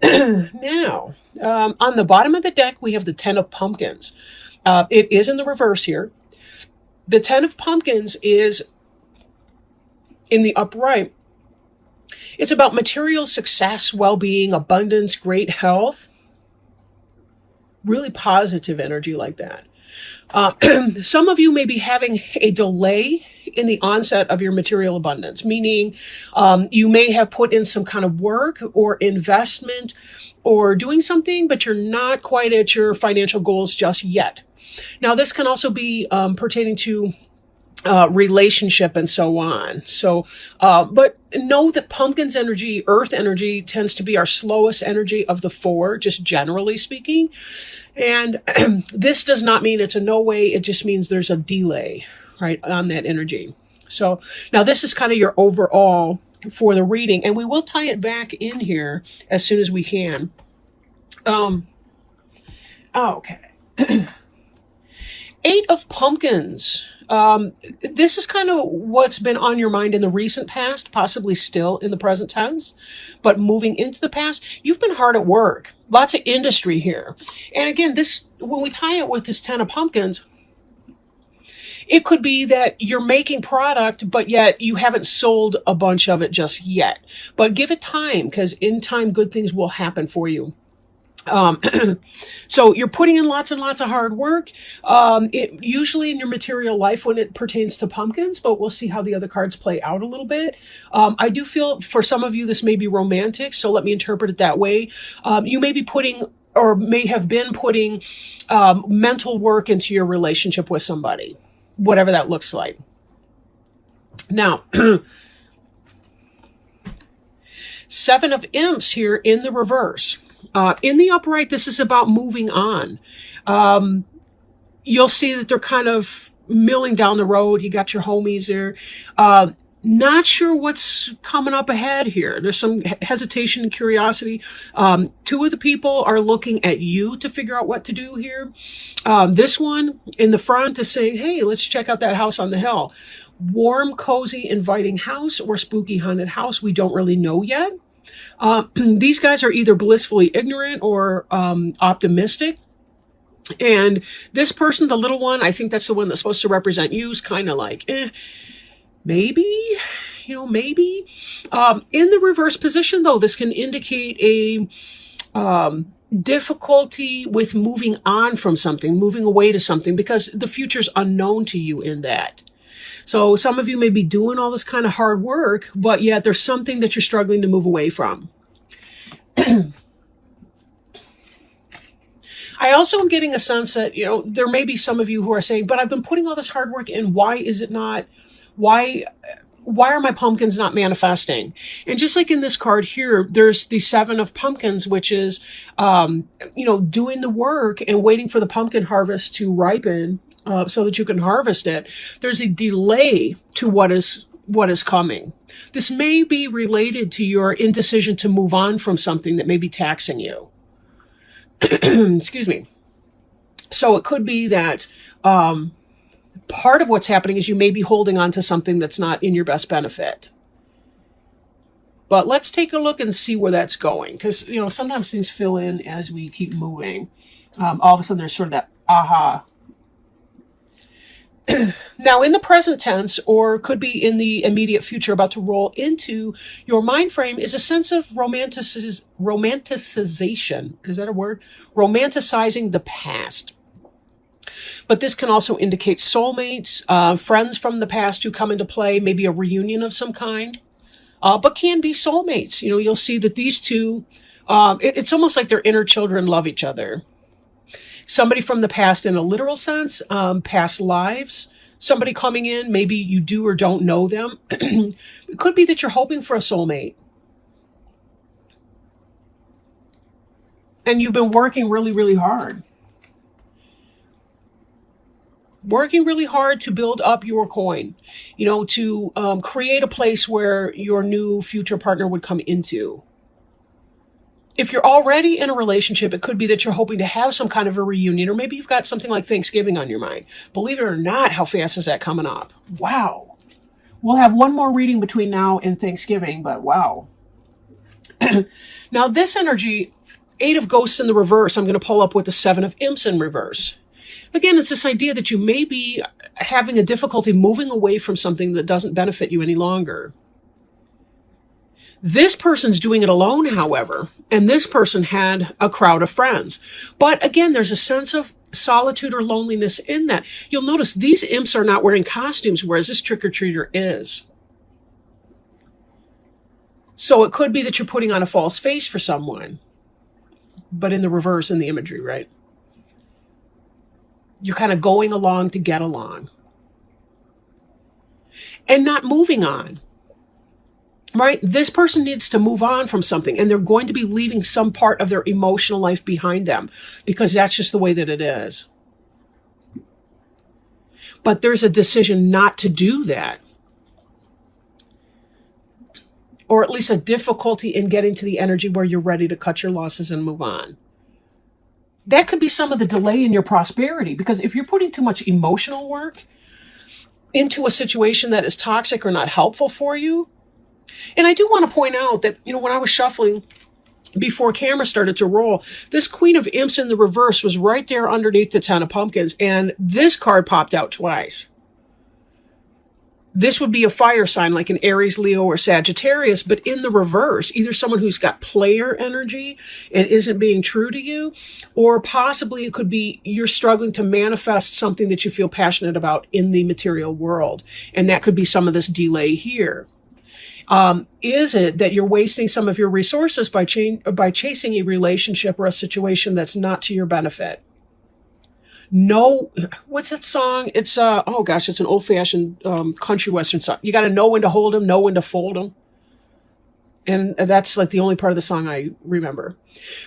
Now, on the bottom of the deck, we have the Ten of Pumpkins. It is in the reverse here. The Ten of Pumpkins is in the upright. It's about material success, well-being, abundance, great health. Really positive energy like that. Some of you may be having a delay in the onset of your material abundance, meaning you may have put in some kind of work or investment or doing something, but you're not quite at your financial goals just yet. Now, this can also be pertaining to relationship and so on. So, but know that pumpkin's energy, earth energy, tends to be our slowest energy of the four, just generally speaking. And this does not mean it's a no way. It just means there's a delay, right, on that energy. So now this is kind of your overall for the reading, and we will tie it back in here as soon as we can. Okay. Eight of Pumpkins. This is kind of what's been on your mind in the recent past, possibly still in the present tense, but moving into the past, you've been hard at work. Lots of industry here. And again, this, when we tie it with this Ten of Pumpkins, it could be that you're making product, but yet you haven't sold a bunch of it just yet. But give it time, because in time, good things will happen for you. So you're putting in lots and lots of hard work, it usually in your material life when it pertains to pumpkins, but we'll see how the other cards play out a little bit. I do feel for some of you, this may be romantic. So let me interpret it that way. You may be putting or may have been putting, mental work into your relationship with somebody, whatever that looks like. Now, Seven of Imps here in the reverse. In the upright, this is about moving on. You'll see that they're kind of milling down the road. You got your homies there. Not sure what's coming up ahead here. There's some hesitation and curiosity. Two of the people are looking at you to figure out what to do here. This one in the front is saying, hey, let's check out that house on the hill. Warm, cozy, inviting house or spooky haunted house. We don't really know yet. These guys are either blissfully ignorant or optimistic. And this person, the little one, I think that's the one that's supposed to represent you, is kind of like, maybe, maybe. In the reverse position, though, this can indicate a difficulty with moving on from something, moving away to something, because the future's unknown to you in that. So some of you may be doing all this kind of hard work, but yet there's something that you're struggling to move away from. I also am getting a sense that, there may be some of you who are saying, but I've been putting all this hard work in. Why is it not? Why are my pumpkins not manifesting? And just like in this card here, there's the Seven of Pumpkins, which is, doing the work and waiting for the pumpkin harvest to ripen. So that you can harvest it. There's a delay to what is coming. This may be related to your indecision to move on from something that may be taxing you. Excuse me. So it could be that part of what's happening is you may be holding on to something that's not in your best benefit. But let's take a look and see where that's going. Because, sometimes things fill in as we keep moving. All of a sudden there's sort of that aha. Now, in the present tense, or could be in the immediate future about to roll into your mind frame, is a sense of romanticization. Is that a word? Romanticizing the past. But this can also indicate soulmates, friends from the past who come into play, maybe a reunion of some kind, but can be soulmates. You'll see that these two, it's almost like their inner children love each other. Somebody from the past in a literal sense, past lives, somebody coming in, maybe you do or don't know them. It could be that you're hoping for a soulmate. And you've been working really, really hard. Working really hard to build up your coin, to create a place where your new future partner would come into. If you're already in a relationship, it could be that you're hoping to have some kind of a reunion, or maybe you've got something like Thanksgiving on your mind. Believe it or not, how fast is that coming up? Wow. We'll have one more reading between now and Thanksgiving, but wow. Now this energy, 8 of Ghosts in the reverse, I'm going to pull up with the 7 of Imps in reverse. Again, it's this idea that you may be having a difficulty moving away from something that doesn't benefit you any longer. This person's doing it alone, however, and this person had a crowd of friends. But again, there's a sense of solitude or loneliness in that. You'll notice these imps are not wearing costumes, whereas this trick-or-treater is. So it could be that you're putting on a false face for someone, but in the reverse in the imagery, right? You're kind of going along to get along and not moving on. Right? This person needs to move on from something, and they're going to be leaving some part of their emotional life behind them because that's just the way that it is. But there's a decision not to do that, or at least a difficulty in getting to the energy where you're ready to cut your losses and move on. That could be some of the delay in your prosperity, because if you're putting too much emotional work into a situation that is toxic or not helpful for you. And I do want to point out that, when I was shuffling before camera started to roll, this Queen of Imps in the reverse was right there underneath the 10 of Pumpkins, and this card popped out twice. This would be a fire sign like an Aries, Leo, or Sagittarius, but in the reverse, either someone who's got player energy and isn't being true to you, or possibly it could be you're struggling to manifest something that you feel passionate about in the material world. And that could be some of this delay here. Is it that you're wasting some of your resources by chasing a relationship or a situation that's not to your benefit? No, what's that song? It's, oh gosh, it's an old-fashioned country western song. You got to know when to hold them, know when to fold them. And that's like the only part of the song I remember.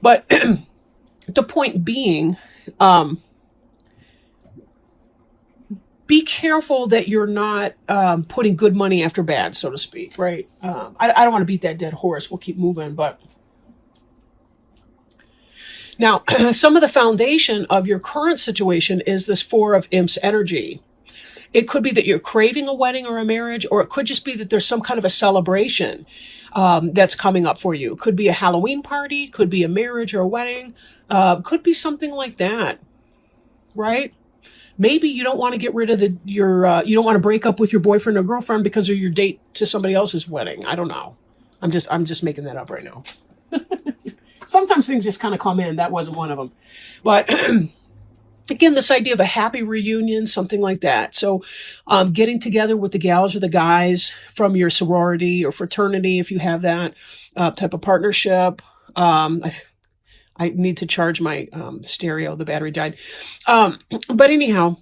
But the point being, be careful that you're not putting good money after bad, so to speak, right? I don't want to beat that dead horse. We'll keep moving, but... Now, some of the foundation of your current situation is this 4 of Imps energy. It could be that you're craving a wedding or a marriage, or it could just be that there's some kind of a celebration that's coming up for you. It could be a Halloween party, could be a marriage or a wedding, could be something like that, right? Maybe you don't want to get rid of you don't want to break up with your boyfriend or girlfriend because of your date to somebody else's wedding. I don't know. I'm just making that up right now. Sometimes things just kind of come in. That wasn't one of them. But again, this idea of a happy reunion, something like that. So getting together with the gals or the guys from your sorority or fraternity, if you have that type of partnership. I need to charge my stereo. The battery died. But anyhow,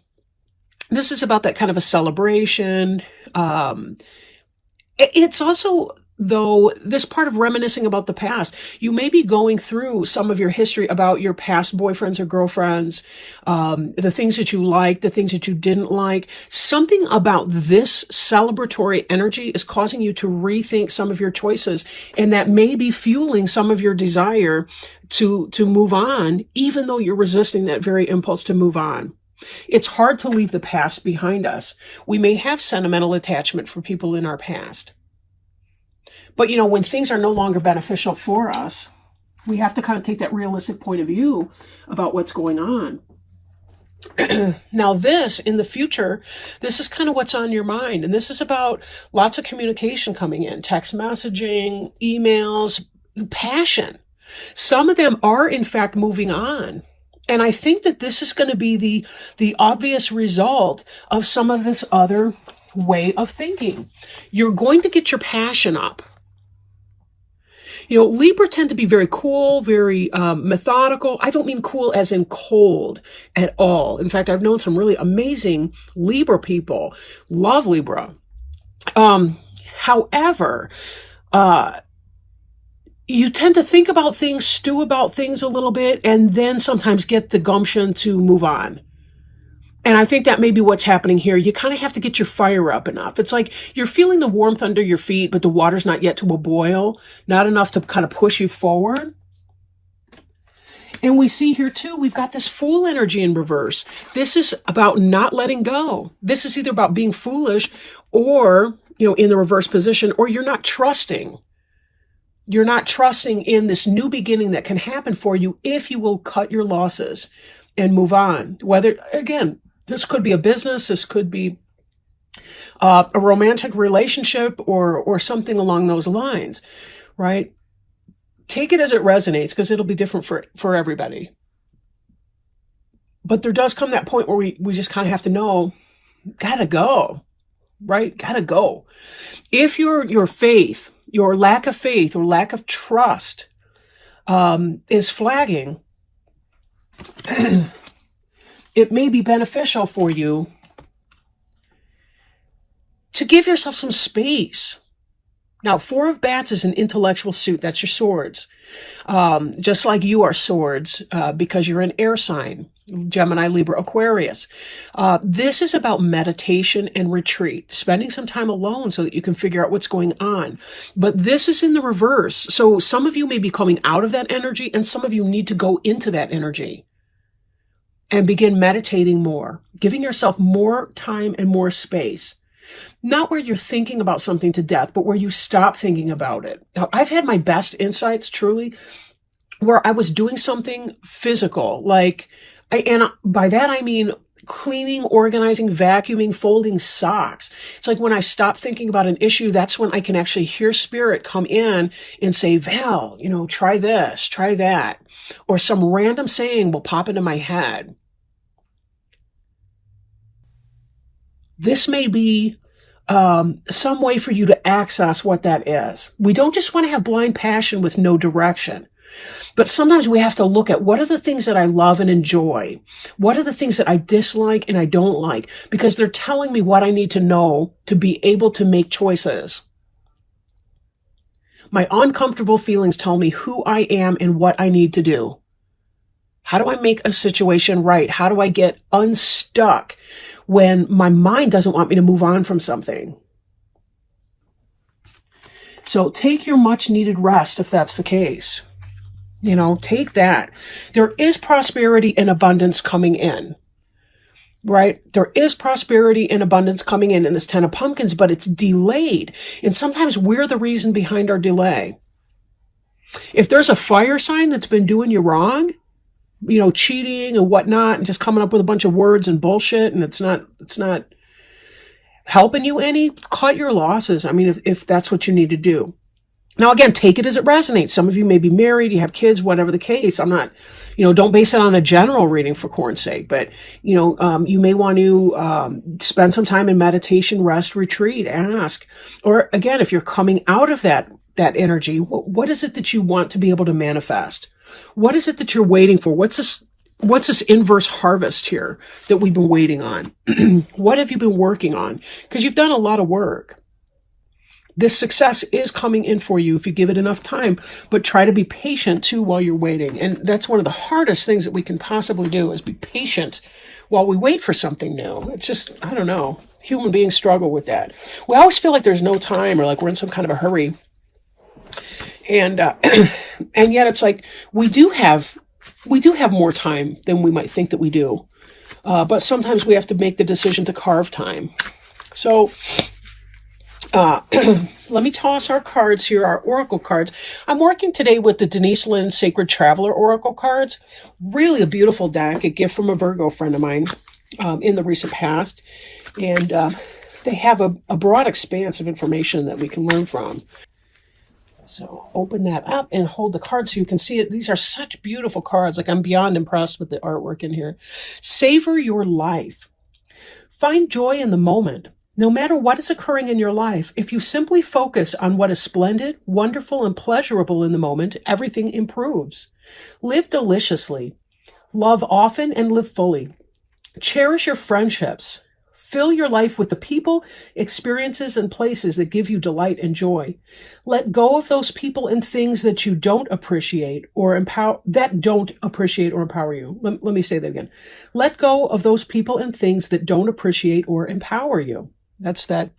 this is about that kind of a celebration. It's also... though this part of reminiscing about the past, you may be going through some of your history about your past boyfriends or girlfriends, the things that you liked, the things that you didn't like. Something about this celebratory energy is causing you to rethink some of your choices, and that may be fueling some of your desire to move on, even though you're resisting that very impulse to move on. It's hard to leave the past behind us. We may have sentimental attachment for people in our past. But, when things are no longer beneficial for us, we have to kind of take that realistic point of view about what's going on. Now this, in the future, this is kind of what's on your mind. And this is about lots of communication coming in, text messaging, emails, passion. Some of them are, in fact, moving on. And I think that this is going to be the obvious result of some of this other way of thinking. You're going to get your passion up. Libra tend to be very cool, very methodical. I don't mean cool as in cold at all. In fact, I've known some really amazing Libra people. Love Libra. However, you tend to think about things, stew about things a little bit, and then sometimes get the gumption to move on. And I think that may be what's happening here. You kind of have to get your fire up enough. It's like you're feeling the warmth under your feet, but the water's not yet to a boil, not enough to kind of push you forward. And we see here too, we've got this Fool energy in reverse. This is about not letting go. This is either about being foolish or, in the reverse position, or you're not trusting. You're not trusting in this new beginning that can happen for you if you will cut your losses and move on. Whether, again, this could be a business, this could be a romantic relationship or something along those lines, right? Take it as it resonates because it'll be different for everybody. But there does come that point where we just kind of have to know, gotta go, right? Gotta go. If your faith, your lack of faith or lack of trust is flagging, it may be beneficial for you to give yourself some space. Now, Four of Bats is an intellectual suit. That's your swords. Just like you are swords because you're an air sign, Gemini, Libra, Aquarius. This is about meditation and retreat, spending some time alone so that you can figure out what's going on. But this is in the reverse. So some of you may be coming out of that energy and some of you need to go into that energy and begin meditating more, giving yourself more time and more space. Not where you're thinking about something to death, but where you stop thinking about it. Now, I've had my best insights, truly, where I was doing something physical, and by that I mean cleaning, organizing, vacuuming, folding socks. It's like when I stop thinking about an issue, that's when I can actually hear spirit come in and say, Val, try this, try that. Or some random saying will pop into my head. This may be some way for you to access what that is. We don't just want to have blind passion with no direction, but sometimes we have to look at what are the things that I love and enjoy? What are the things that I dislike and I don't like? Because they're telling me what I need to know to be able to make choices. My uncomfortable feelings tell me who I am and what I need to do. How do I make a situation right? How do I get unstuck when my mind doesn't want me to move on from something? So take your much needed rest if that's the case. Take that. There is prosperity and abundance coming in, right? There is prosperity and abundance coming in this Ten of Pumpkins, but it's delayed. And sometimes we're the reason behind our delay. If there's a fire sign that's been doing you wrong, cheating and whatnot, and just coming up with a bunch of words and bullshit, and it's not helping you any, cut your losses. I mean, if that's what you need to do. Now, again, take it as it resonates. Some of you may be married, you have kids, whatever the case. I'm not, don't base it on a general reading for corn's sake, but, you may want to spend some time in meditation, rest, retreat, ask. Or again, if you're coming out of that energy, what is it that you want to be able to manifest? What is it that you're waiting for? What's this inverse harvest here that we've been waiting on? What have you been working on? Because you've done a lot of work. This success is coming in for you if you give it enough time, but try to be patient too while you're waiting. And that's one of the hardest things that we can possibly do is be patient while we wait for something new. It's just, I don't know, human beings struggle with that. We always feel like there's no time or like we're in some kind of a hurry. And yet it's like we do have more time than we might think that we do. But sometimes we have to make the decision to carve time. So let me toss our cards here, our oracle cards. I'm working today with the Denise Lynn Sacred Traveler oracle cards. Really a beautiful deck, a gift from a Virgo friend of mine in the recent past. And they have a broad expanse of information that we can learn from. So open that up and hold the card so you can see it. These are such beautiful cards. Like I'm beyond impressed with the artwork in here. Savor your life. Find joy in the moment. No matter what is occurring in your life, if you simply focus on what is splendid, wonderful, and pleasurable in the moment, everything improves. Live deliciously. Love often and live fully. Cherish your friendships. Fill your life with the people, experiences, and places that give you delight and joy. Let go of those people and things that you don't appreciate or empower, you. Let me say that again. Let go of those people and things that don't appreciate or empower you. That's that,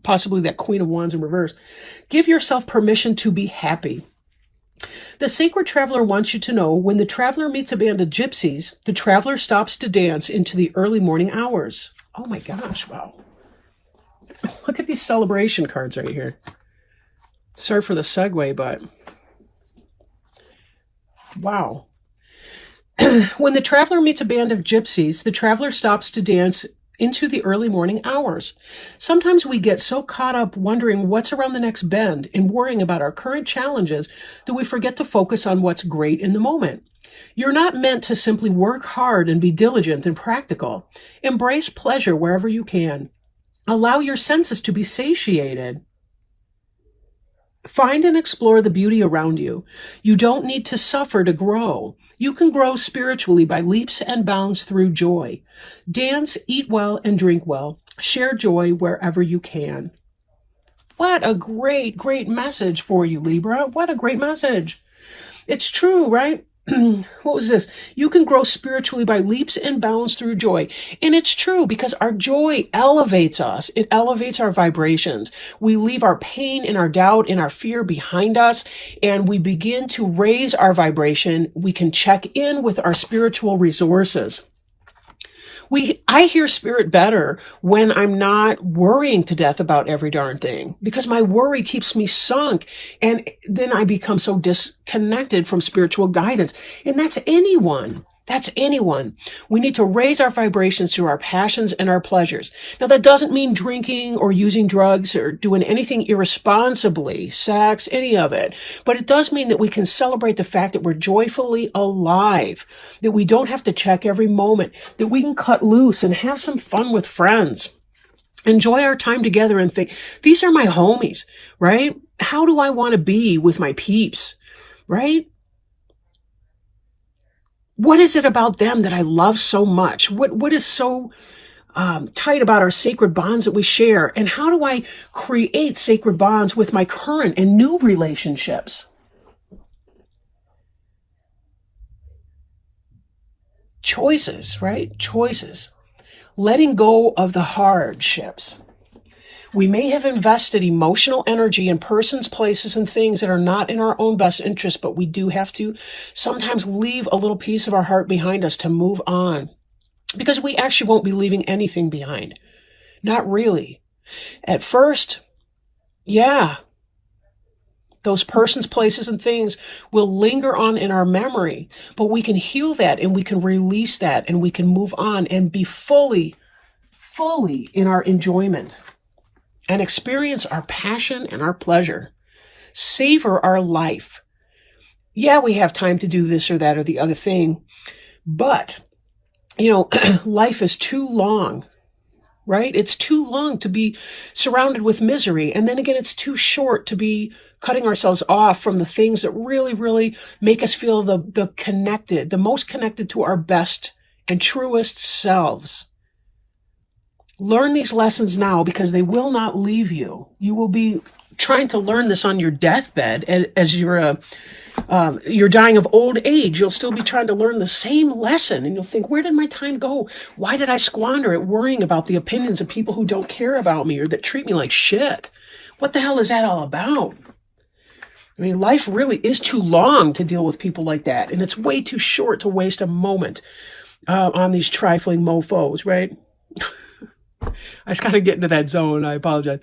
possibly that Queen of Wands in reverse. Give yourself permission to be happy. The Sacred Traveler wants you to know when the traveler meets a band of gypsies, the traveler stops to dance into the early morning hours. Oh my gosh, wow. Look at these celebration cards right here. Sorry for the segue, but wow. When the traveler meets a band of gypsies, the traveler stops to dance into the early morning hours. Sometimes we get so caught up wondering what's around the next bend and worrying about our current challenges that we forget to focus on what's great in the moment. You're not meant to simply work hard and be diligent and practical. Embrace pleasure wherever you can. Allow your senses to be satiated. Find and explore the beauty around you. You don't need to suffer to grow. You can grow spiritually by leaps and bounds through joy. Dance, eat well, and drink well. Share joy wherever you can. What a great, great message for you, Libra. What a great message. It's true, right? What was this? You can grow spiritually by leaps and bounds through joy. And it's true because our joy elevates us. It elevates our vibrations. We leave our pain and our doubt and our fear behind us, and we begin to raise our vibration. We can check in with our spiritual resources. I hear spirit better when I'm not worrying to death about every darn thing, because my worry keeps me sunk, and then I become so disconnected from spiritual guidance. And that's anyone. That's anyone. We need to raise our vibrations through our passions and our pleasures. Now, that doesn't mean drinking or using drugs or doing anything irresponsibly, sex, any of it. But it does mean that we can celebrate the fact that we're joyfully alive, that we don't have to check every moment, that we can cut loose and have some fun with friends. Enjoy our time together and think, these are my homies, right? How do I want to be with my peeps, right? What is it about them that I love so much? What is so tight about our sacred bonds that we share? And how do I create sacred bonds with my current and new relationships? Choices, right? Choices. Letting go of the hardships. We may have invested emotional energy in persons, places, and things that are not in our own best interest, but we do have to sometimes leave a little piece of our heart behind us to move on, because we actually won't be leaving anything behind. Not really. At first, yeah, those persons, places, and things will linger on in our memory, but we can heal that and we can release that and we can move on and be fully in our enjoyment. And experience our passion and our pleasure. Savor our life. Yeah, we have time to do this or that or the other thing, but, life is too long, right? It's too long to be surrounded with misery. And then again, it's too short to be cutting ourselves off from the things that really, really make us feel the most connected to our best and truest selves. Learn these lessons now, because they will not leave you. You will be trying to learn this on your deathbed as you're dying of old age. You'll still be trying to learn the same lesson, and you'll think, where did my time go? Why did I squander it worrying about the opinions of people who don't care about me or that treat me like shit? What the hell is that all about? I mean, life really is too long to deal with people like that, and it's way too short to waste a moment on these trifling mofos, right? I just kind of get into that zone. I apologize.